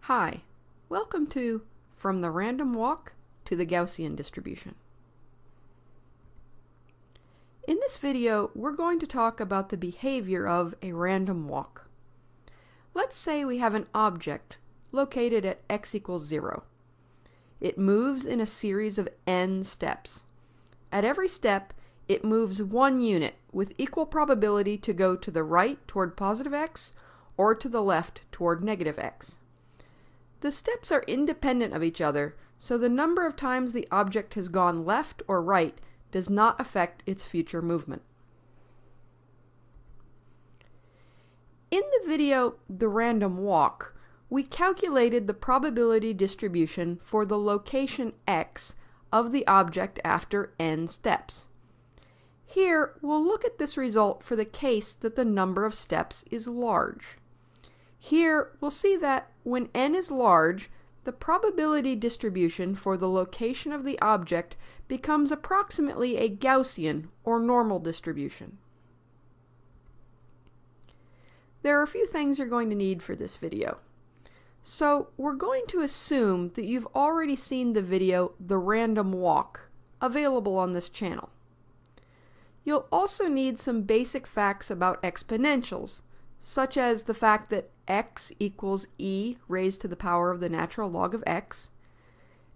Hi, welcome to From the Random Walk to the Gaussian Distribution. In this video, we're going to talk about the behavior of a random walk. Let's say we have an object located at x equals 0. It moves in a series of n steps. At every step, it moves one unit with equal probability to go to the right toward positive x or to the left toward negative x. The steps are independent of each other, so the number of times the object has gone left or right does not affect its future movement. In the video, The Random Walk, we calculated the probability distribution for the location x of the object after n steps. Here, we'll look at this result for the case that the number of steps is large. Here, we'll see that when n is large, the probability distribution for the location of the object becomes approximately a Gaussian or normal distribution. There are a few things you're going to need for this video. So we're going to assume that you've already seen the video The Random Walk, available on this channel. You'll also need some basic facts about exponentials, such as the fact that x equals e raised to the power of the natural log of x,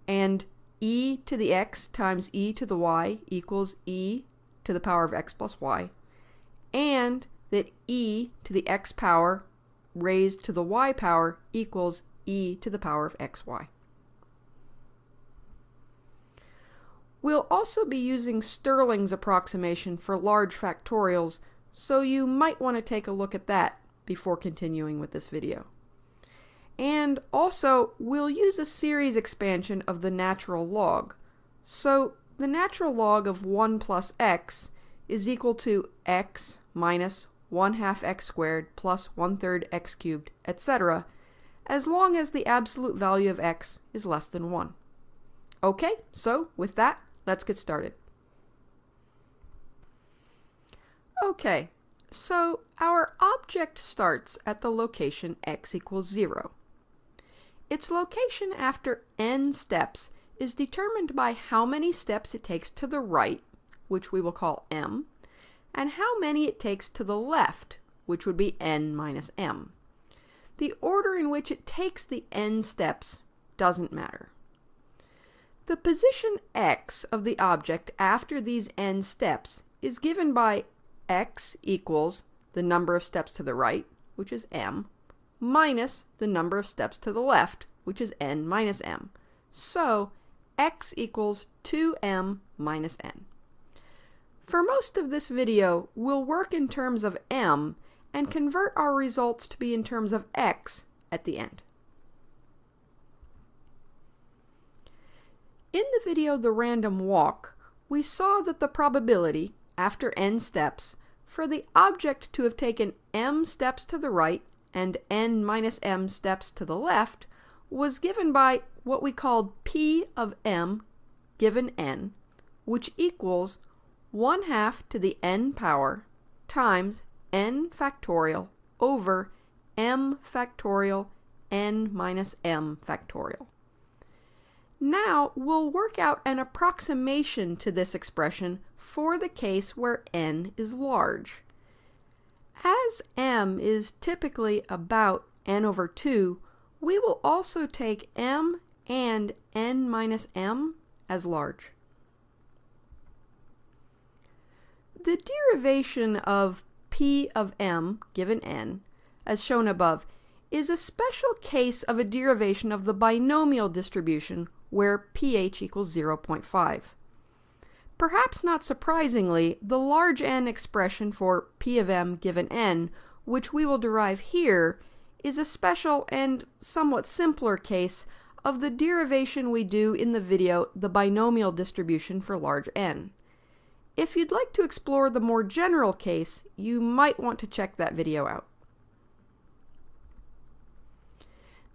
and e to the x times e to the y equals e to the power of x plus y, and that e to the x power raised to the y power equals e to the power of xy. We'll also be using Stirling's approximation for large factorials, so you might want to take a look at that before continuing with this video. And also, we'll use a series expansion of the natural log. So the natural log of 1 plus x is equal to x minus 1/2 x squared plus 1/3 x cubed, etc., as long as the absolute value of x is less than 1. Okay, so with that, let's get started. Okay, so our object starts at the location x equals 0. Its location after n steps is determined by how many steps it takes to the right, which we will call m, and how many it takes to the left, which would be n minus m. The order in which it takes the n steps doesn't matter. The position x of the object after these n steps is given by x equals the number of steps to the right, which is m, minus the number of steps to the left, which is n minus m. So x equals 2m minus n. For most of this video, we'll work in terms of m and convert our results to be in terms of x at the end. In the video The Random Walk, we saw that the probability, after n steps, for the object to have taken m steps to the right and n minus m steps to the left was given by what we called p of m given n, which equals 1/2 to the n power times n factorial over m factorial n minus m factorial. Now we'll work out an approximation to this expression for the case where n is large. As m is typically about n over 2, we will also take m and n minus m as large. The derivation of p of m given n, as shown above, is a special case of a derivation of the binomial distribution where pH equals 0.5. Perhaps not surprisingly, the large N expression for p of m given n, which we will derive here, is a special and somewhat simpler case of the derivation we do in the video The Binomial Distribution for Large N. If you'd like to explore the more general case, you might want to check that video out.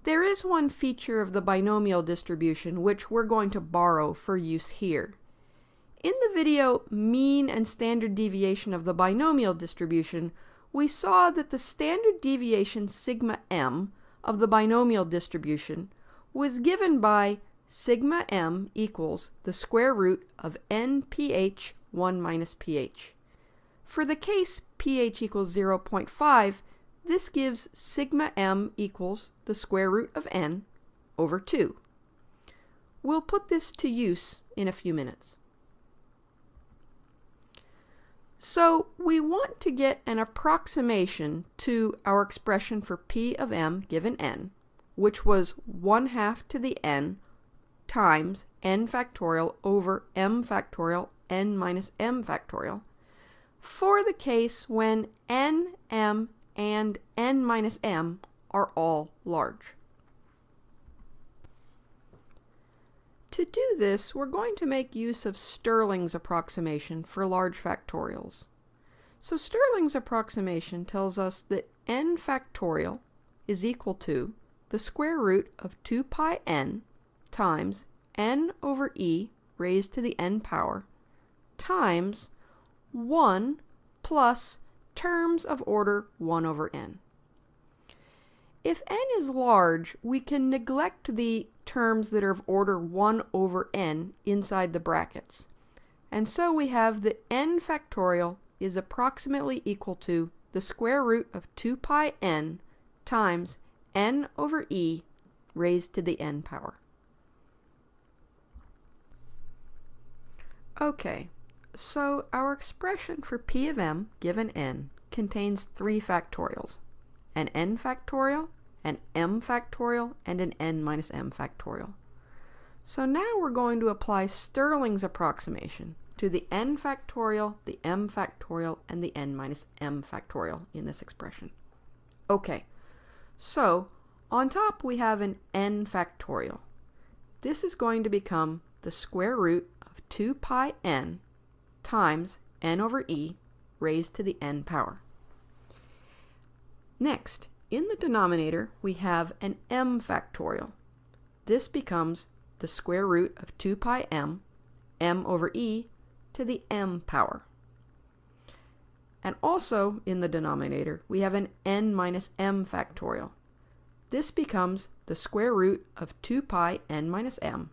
There is one feature of the binomial distribution which we're going to borrow for use here. In the video Mean and Standard Deviation of the Binomial Distribution, we saw that the standard deviation sigma m of the binomial distribution was given by sigma m equals the square root of n pH 1 minus pH. For the case pH equals 0.5, this gives sigma m equals the square root of n over 2. We'll put this to use in a few minutes. So we want to get an approximation to our expression for p of m given n, which was 1/2 to the n times n factorial over m factorial n minus m factorial, for the case when n, m, and n minus m are all large. To do this, we're going to make use of Stirling's approximation for large factorials. So Stirling's approximation tells us that n factorial is equal to the square root of 2 pi n times n over e raised to the n power times 1 plus terms of order 1 over n. If n is large, we can neglect the terms that are of order 1 over n inside the brackets. And so we have that n factorial is approximately equal to the square root of 2 pi n times n over e raised to the n power. Okay, so our expression for p of m given n contains 3 factorials: an n factorial, an m factorial, and an n minus m factorial. So now we're going to apply Stirling's approximation to the n factorial, the m factorial, and the n minus m factorial in this expression. Okay, so on top we have an n factorial. This is going to become the square root of 2 pi n times n over e raised to the n power. Next, in the denominator, we have an m factorial. This becomes the square root of 2 pi m, m over e, to the m power. And also in the denominator, we have an n minus m factorial. This becomes the square root of 2 pi n minus m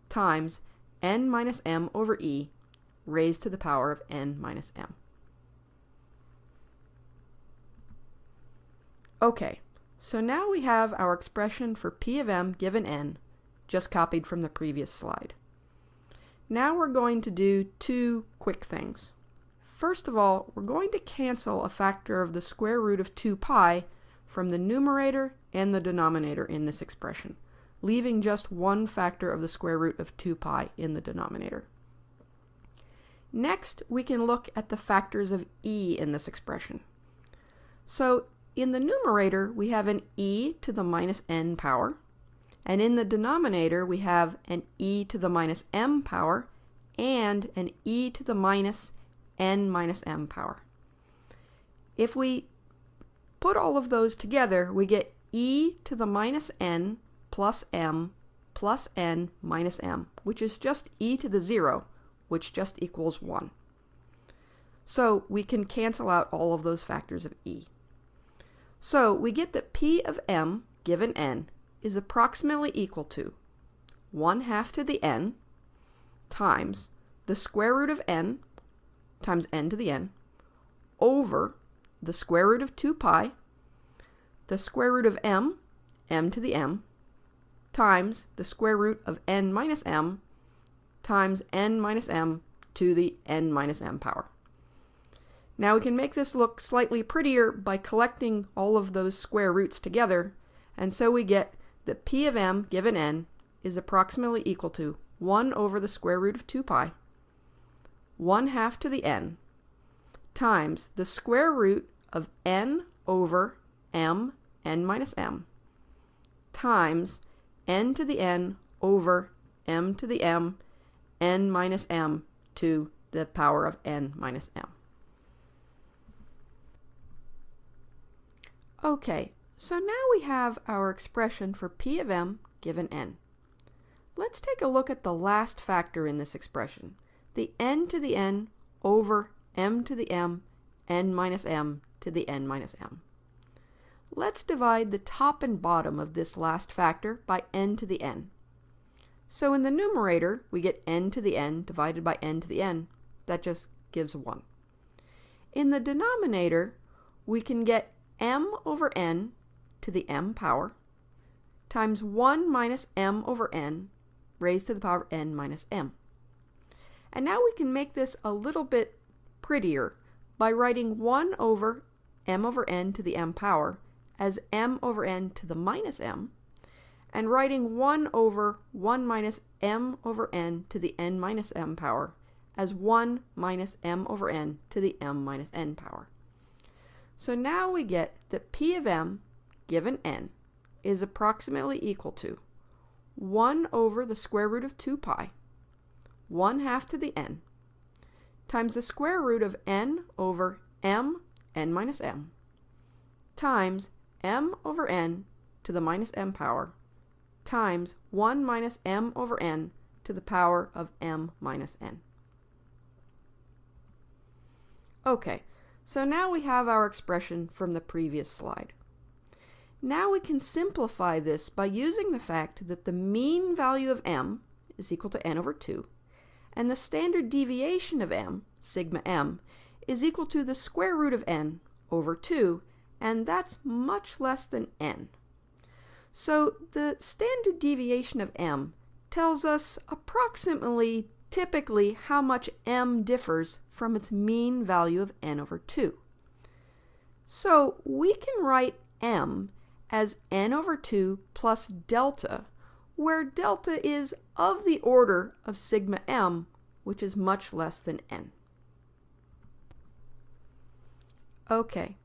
times n minus m over e raised to the power of n minus m. Okay, so now we have our expression for p of m given n, just copied from the previous slide. Now we're going to do 2 quick things. First of all, we're going to cancel a factor of the square root of 2 pi from the numerator and the denominator in this expression, leaving just one factor of the square root of 2 pi in the denominator. Next, we can look at the factors of e in this expression. So in the numerator, we have an e to the minus n power, and in the denominator, we have an e to the minus m power and an e to the minus n minus m power. If we put all of those together, we get e to the minus n plus m plus n minus m, which is just e to the 0, which just equals 1. So we can cancel out all of those factors of e. So we get that p of m given n is approximately equal to 1/2 to the n times the square root of n times n to the n over the square root of 2 pi, the square root of m, m to the m, times the square root of n minus m times n minus m to the n minus m power. Now we can make this look slightly prettier by collecting all of those square roots together, and so we get that p of m given n is approximately equal to 1 over the square root of 2 pi, 1/2 to the n, times the square root of n over m, n minus m, times n to the n over m to the m, n minus m to the power of n minus m. Okay, so now we have our expression for p of m given n. Let's take a look at the last factor in this expression, the n to the n over m to the m, n minus m to the n minus m. let's divide the top and bottom of this last factor by n to the n. So in the numerator, we get n to the n divided by n to the n. That just gives 1. In the denominator, we can get m over n to the m power times 1 minus m over n raised to the power of n minus m. And now we can make this a little bit prettier by writing 1 over m over n to the m power as m over n to the minus m, and writing 1 over 1 minus m over n to the n minus m power as 1 minus m over n to the m minus n power. So now we get that p of m given n is approximately equal to 1 over the square root of 2 pi, 1/2 to the n, times the square root of n over m, n minus m, times m over n to the minus m power, times 1 minus m over n to the power of m minus n. Okay, so now we have our expression from the previous slide. Now we can simplify this by using the fact that the mean value of m is equal to n over 2, and the standard deviation of m, sigma m, is equal to the square root of n over 2, and that's much less than n. So the standard deviation of m tells us approximately, typically, how much m differs from its mean value of n over 2. So we can write m as n over 2 plus delta, where delta is of the order of sigma m, which is much less than n. Okay,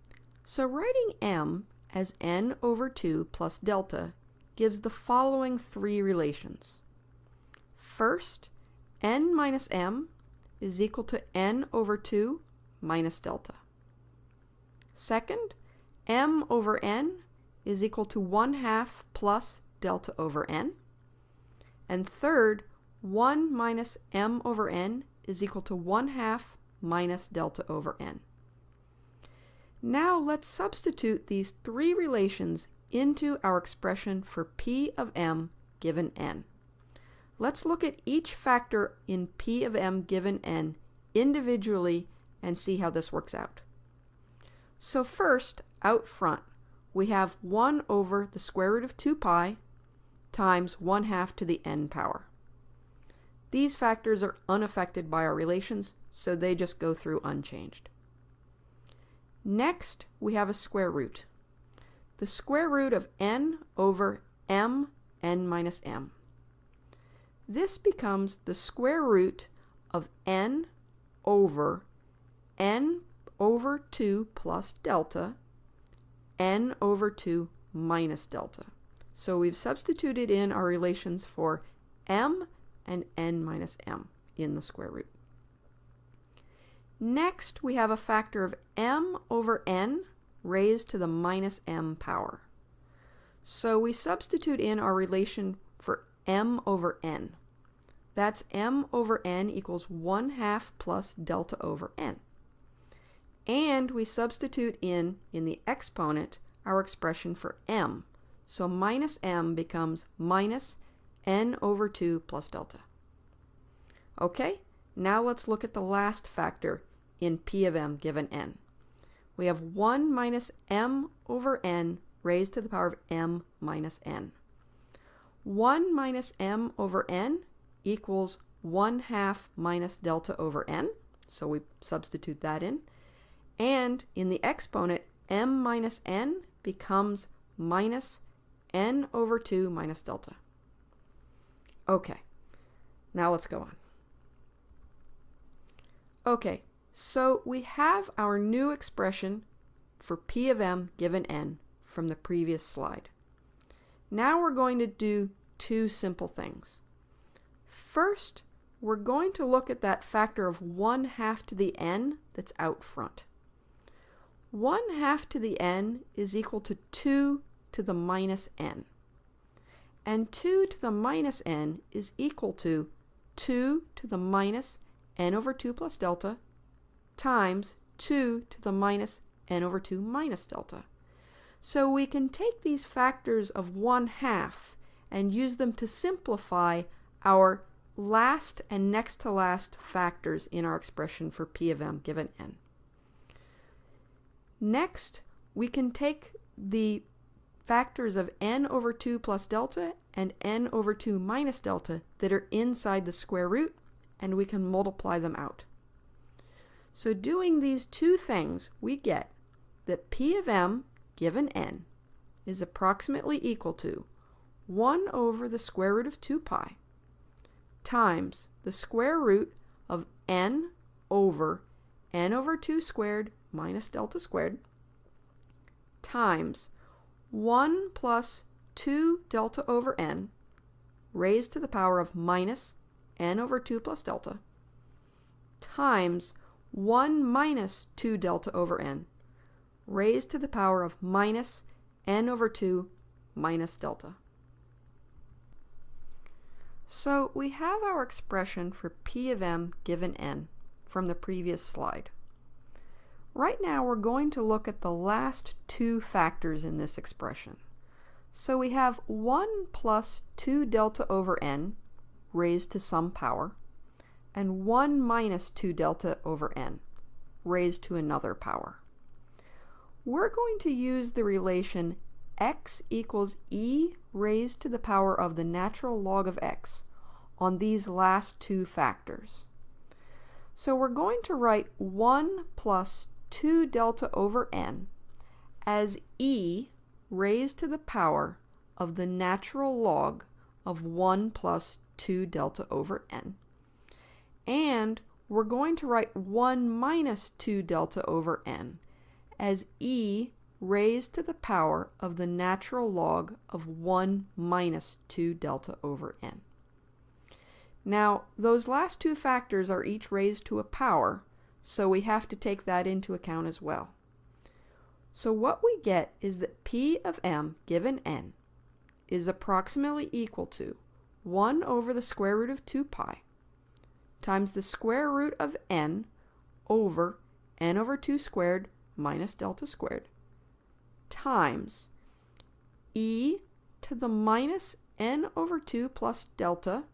so writing m as n over 2 plus delta gives the following three relations. First, n minus m is equal to n over 2 minus delta. Second, m over n is equal to 1/2 plus delta over n. And third, 1 minus m over n is equal to 1/2 minus delta over n. Now let's substitute these three relations into our expression for p of m given n. Let's look at each factor in p of m given n individually and see how this works out. So first, out front, we have 1 over the square root of 2 pi times 1/2 to the n power. These factors are unaffected by our relations, so they just go through unchanged. Next, we have a square root. The square root of n over m n minus m. This becomes the square root of n over 2 plus delta, n over 2 minus delta. So we've substituted in our relations for m and n minus m in the square root. Next, we have a factor of m over n raised to the minus m power. So we substitute in our relation for m over n. That's m over n equals 1/2 plus delta over n. And we substitute in the exponent, our expression for m. So minus m becomes minus n over 2 plus delta. Okay, now let's look at the last factor in p of m given n. We have 1 minus m over n raised to the power of m minus n. 1 minus m over n equals 1/2 minus delta over n, so we substitute that in. And in the exponent, m minus n becomes minus n over 2 minus delta. Okay, now let's go on. Okay, so we have our new expression for p of m given n from the previous slide. Now we're going to do two simple things. First, we're going to look at that factor of 1/2 to the n that's out front. 1/2 to the n is equal to 2 to the minus n. And 2 to the minus n is equal to 2 to the minus n over 2 plus delta times 2 to the minus n over 2 minus delta. So we can take these factors of 1/2 and use them to simplify our last and next to last factors in our expression for P of m given n. Next, we can take the factors of n over 2 plus delta and n over 2 minus delta that are inside the square root, and we can multiply them out. So doing these two things, we get that P of m given n is approximately equal to 1 over the square root of 2 pi times the square root of n over 2 squared minus delta squared times 1 plus 2 delta over n raised to the power of minus n over 2 plus delta times 1 minus 2 delta over n raised to the power of minus n over 2 minus delta. So we have our expression for P of m given n from the previous slide. Right now we're going to look at the last two factors in this expression. So we have 1 plus 2 delta over n raised to some power, and 1 minus 2 delta over n raised to another power. We're going to use the relation x equals e raised to the power of the natural log of x on these last two factors. So we're going to write 1 plus 2 delta over n as e raised to the power of the natural log of 1 plus 2 delta over n. And we're going to write 1 minus 2 delta over n as e raised to the power of the natural log of 1 minus 2 delta over n. Now, those last two factors are each raised to a power, so we have to take that into account as well. So what we get is that P of m given n is approximately equal to 1 over the square root of 2 pi times the square root of n over 2 squared minus delta squared times e to the minus n over 2 plus delta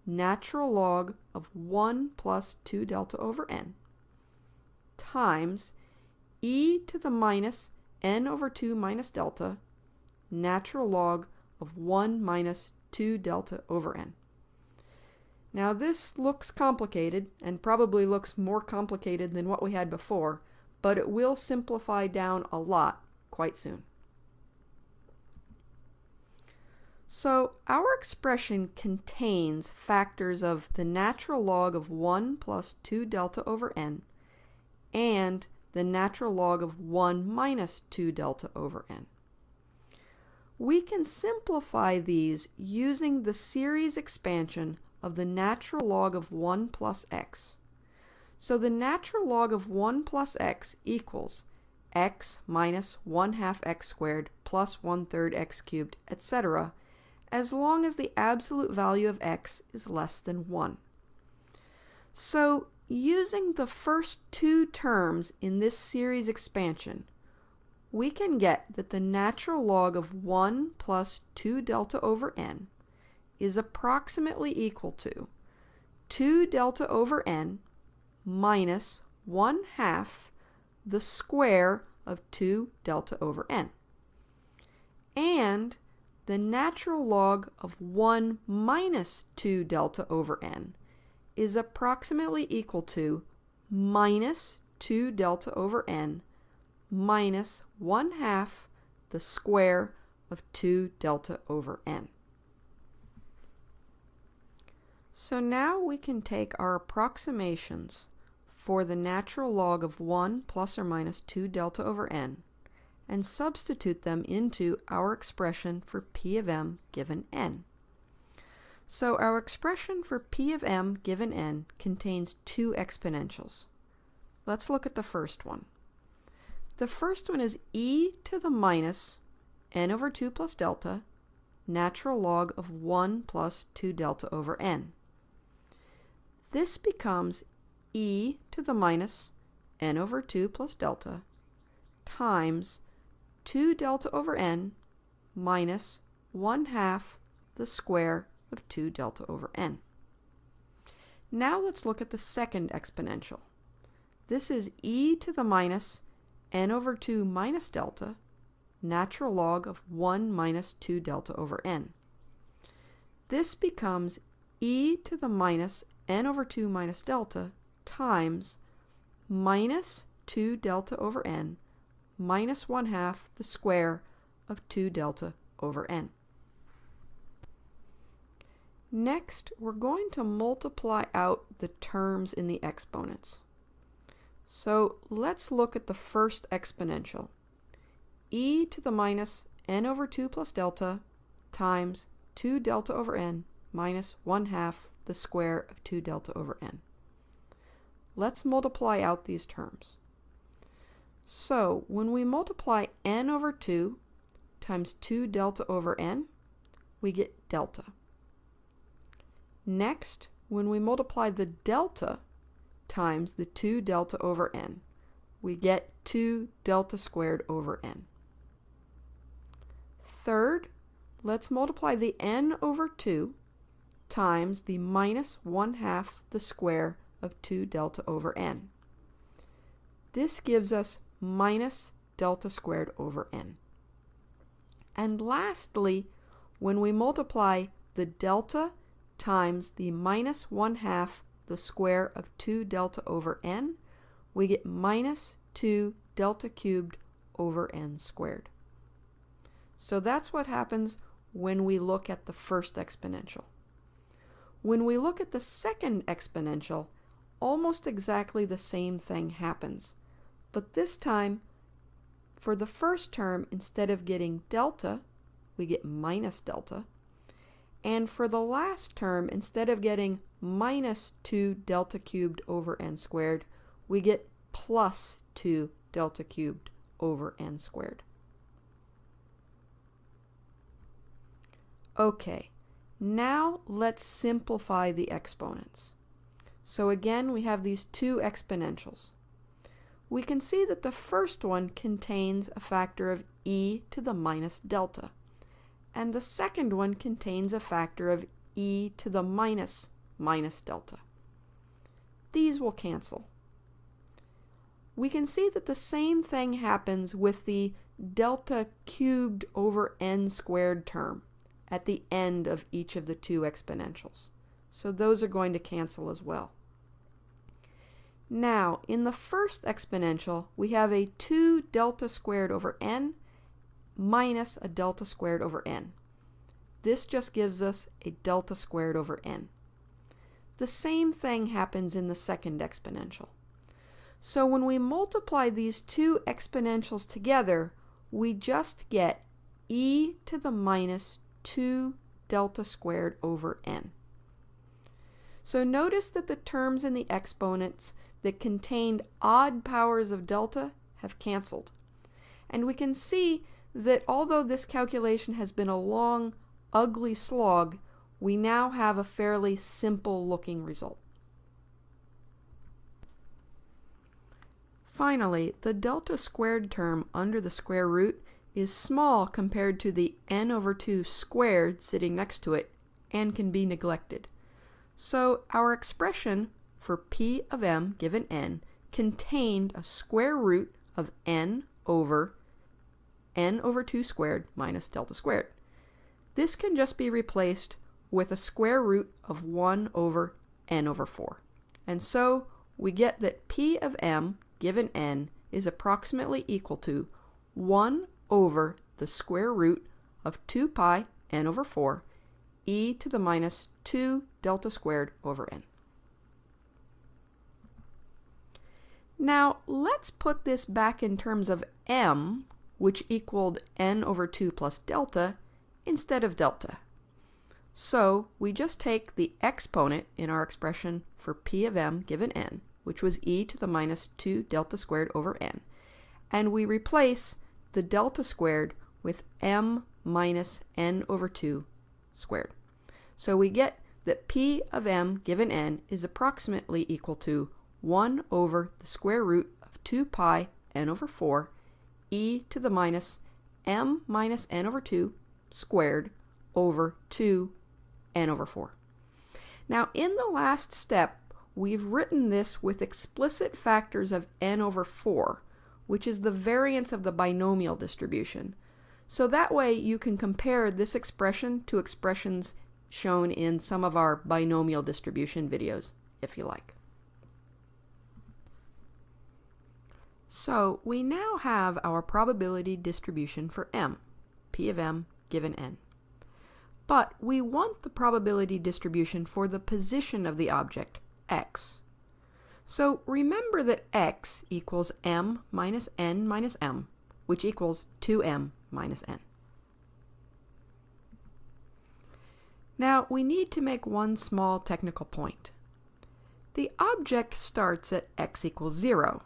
natural log of 1 plus 2 delta over n times e to the minus n over 2 minus delta natural log of 1 minus 2 delta over n. Now this looks complicated and probably looks more complicated than what we had before, but it will simplify down a lot quite soon. So our expression contains factors of the natural log of 1 plus 2 delta over n and the natural log of 1 minus 2 delta over n. We can simplify these using the series expansion of the natural log of 1 plus x. So the natural log of 1 plus x equals x minus 1/2 x squared plus 1/3 x cubed, etc., as long as the absolute value of x is less than 1. So using the first two terms in this series expansion, we can get that the natural log of 1 plus 2 delta over n is approximately equal to 2 delta over n minus 1/2 the square of 2 delta over n. And the natural log of 1 minus 2 delta over n is approximately equal to minus 2 delta over n minus 1/2 the square of 2 delta over n. So now we can take our approximations for the natural log of 1 plus or minus 2 delta over n and substitute them into our expression for P of m given n. So our expression for P of m given n contains two exponentials. Let's look at the first one. The first one is e to the minus n over 2 plus delta natural log of 1 plus 2 delta over n. This becomes e to the minus n over 2 plus delta times 2 delta over n minus 1/2 the square of 2 delta over n. Now let's look at the second exponential. This is e to the minus n over 2 minus delta, natural log of 1 minus 2 delta over n. This becomes e to the minus n over 2 minus delta times minus 2 delta over n minus 1/2 the square of 2 delta over n. Next, we're going to multiply out the terms in the exponents. So let's look at the first exponential. E to the minus n over 2 plus delta times 2 delta over n minus 1/2 the square of 2 delta over n. Let's multiply out these terms. So when we multiply n over 2 times 2 delta over n, we get delta. Next, when we multiply the delta times the 2 delta over n, we get 2 delta squared over n. Third, let's multiply the n over 2 times the minus 1/2 the square of 2 delta over n. This gives us minus delta squared over n. And lastly, when we multiply the delta times the minus 1/2 the square of 2 delta over n, we get minus 2 delta cubed over n squared. So that's what happens when we look at the first exponential. When we look at the second exponential, almost exactly the same thing happens. But this time, for the first term, instead of getting delta, we get minus delta. And for the last term, instead of getting minus 2 delta cubed over n squared, we get plus 2 delta cubed over n squared. Okay, now let's simplify the exponents. So again, we have these two exponentials. We can see that the first one contains a factor of e to the minus delta, and the second one contains a factor of e to the minus delta. These will cancel. We can see that the same thing happens with the delta cubed over n squared term at the end of each of the two exponentials. So those are going to cancel as well. Now, in the first exponential, we have a 2 delta squared over n minus a delta squared over n. This just gives us a delta squared over n. The same thing happens in the second exponential. So when we multiply these two exponentials together, we just get e to the minus 2 delta squared over n. So notice that the terms in the exponents that contained odd powers of delta have canceled. And we can see that although this calculation has been a long, ugly slog, we now have a fairly simple looking result. Finally, the delta squared term under the square root is small compared to the n over 2 squared sitting next to it and can be neglected. So our expression for p of m given n contained a square root of n over 2 squared minus delta squared. This can just be replaced with a square root of 1 over n over 4. And so we get that p of m given n is approximately equal to 1 over the square root of 2 pi n over 4 e to the minus 2 delta squared over n. Now let's put this back in terms of m, which equaled n over 2 plus delta, instead of delta. So we just take the exponent in our expression for p of m given n, which was e to the minus 2 delta squared over n, and we replace the delta squared with m minus n over 2 squared. So we get that p of m given n is approximately equal to 1 over the square root of 2 pi n over 4 e to the minus m minus n over 2 squared over 2 n over 4. Now in the last step, we've written this with explicit factors of n over 4, which is the variance of the binomial distribution. So that way you can compare this expression to expressions shown in some of our binomial distribution videos, if you like. So we now have our probability distribution for m, p of m given n. But we want the probability distribution for the position of the object, x. So remember that x equals m minus n minus m, which equals 2m minus n. Now we need to make one small technical point. The object starts at x equals 0.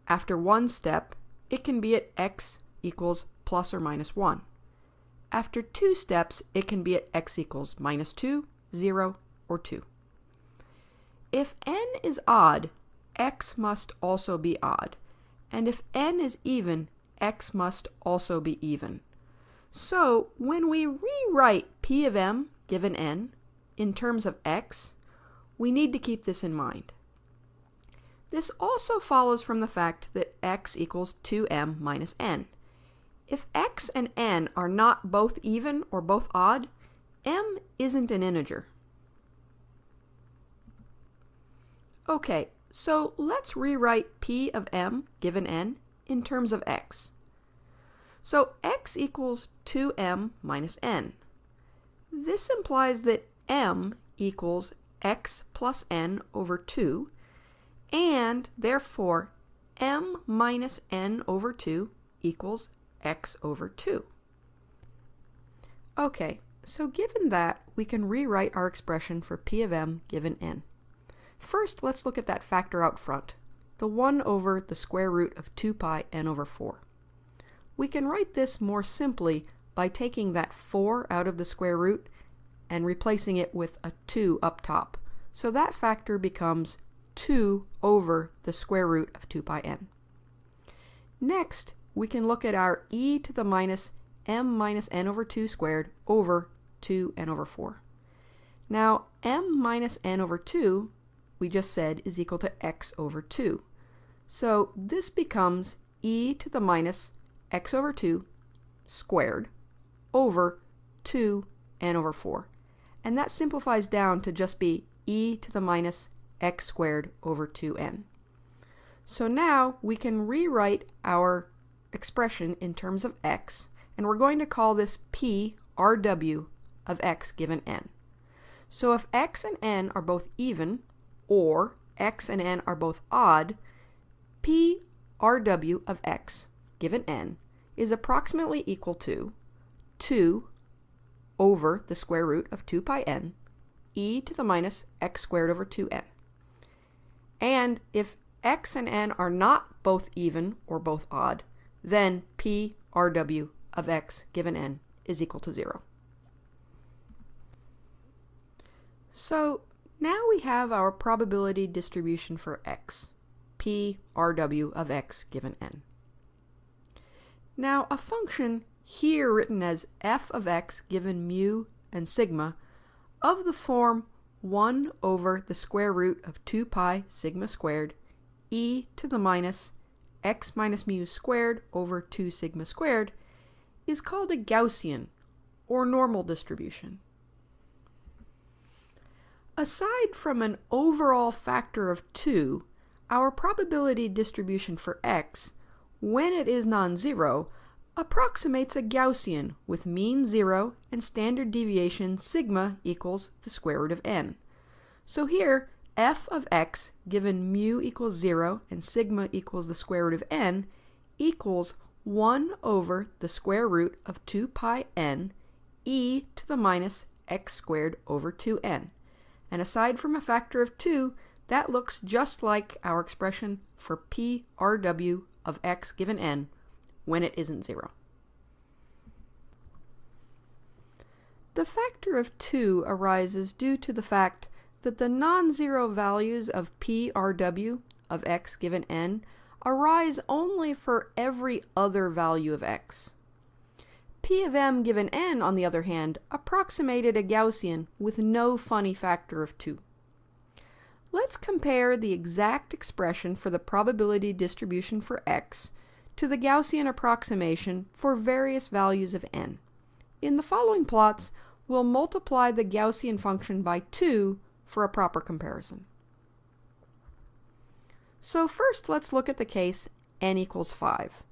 After one step, it can be at x equals plus or minus 1. After two steps, it can be at x equals minus 2, 0, or 2. If n is odd, x must also be odd. And if n is even, x must also be even. So when we rewrite p of m given n in terms of x, we need to keep this in mind. This also follows from the fact that x equals 2m minus n. If x and n are not both even or both odd, m isn't an integer. Okay, so let's rewrite p of m given n in terms of x. So x equals 2m minus n. This implies that m equals x plus n over 2, and therefore m minus n over 2 equals x over 2. Okay, so given that, we can rewrite our expression for p of m given n. First, let's look at that factor out front, the 1 over the square root of 2 pi n over 4. We can write this more simply by taking that 4 out of the square root and replacing it with a 2 up top. So that factor becomes 2 over the square root of 2 pi n. Next, we can look at our e to the minus m minus n over 2 squared over 2 n over 4. Now, m minus n over 2, we just said, is equal to x over 2. So this becomes e to the minus x over 2 squared over 2 n over 4. And that simplifies down to just be e to the minus x squared over 2n. So now we can rewrite our expression in terms of x, and we're going to call this p rw of x given n. So if x and n are both even, or x and n are both odd, p rw of x given n is approximately equal to 2 over the square root of 2 pi n e to the minus x squared over 2n. And if x and n are not both even or both odd, then p rw of x given n is equal to 0. So now we have our probability distribution for x, p rw of x given n. Now a function here written as f of x given mu and sigma of the form 1 over the square root of 2 pi sigma squared e to the minus x minus mu squared over 2 sigma squared is called a Gaussian, or normal distribution. Aside from an overall factor of 2, our probability distribution for x, when it is non-zero, approximates a Gaussian with mean 0 and standard deviation sigma equals the square root of n. So here, f of x given mu equals 0 and sigma equals the square root of n equals 1 over the square root of 2 pi n e to the minus x squared over 2n. And aside from a factor of 2, that looks just like our expression for p rw of x given n when it isn't 0. The factor of 2 arises due to the fact that the non-zero values of p rw of x given n arise only for every other value of x. P of m given n, on the other hand, approximated a Gaussian with no funny factor of 2. Let's compare the exact expression for the probability distribution for x to the Gaussian approximation for various values of n. In the following plots, we'll multiply the Gaussian function by 2 for a proper comparison. So first, let's look at the case n equals 5.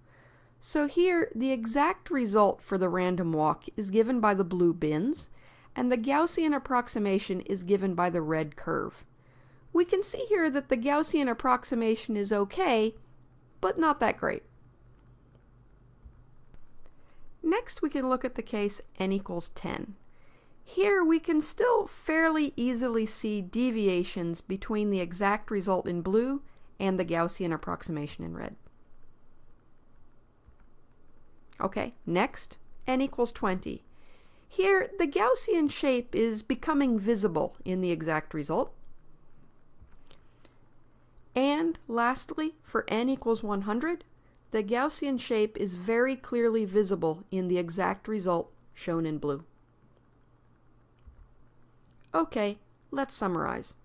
So here, the exact result for the random walk is given by the blue bins, and the Gaussian approximation is given by the red curve. We can see here that the Gaussian approximation is okay, but not that great. Next, we can look at the case n equals 10. Here, we can still fairly easily see deviations between the exact result in blue and the Gaussian approximation in red. Okay, next, n equals 20. Here, the Gaussian shape is becoming visible in the exact result. And lastly, for n equals 100, the Gaussian shape is very clearly visible in the exact result shown in blue. Okay, let's summarize.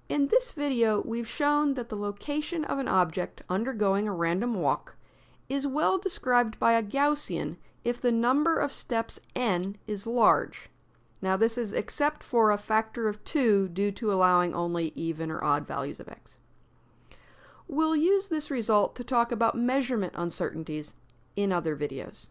In this video, we've shown that the location of an object undergoing a random walk is well described by a Gaussian if the number of steps n is large. Now this is except for a factor of 2 due to allowing only even or odd values of x. We'll use this result to talk about measurement uncertainties in other videos.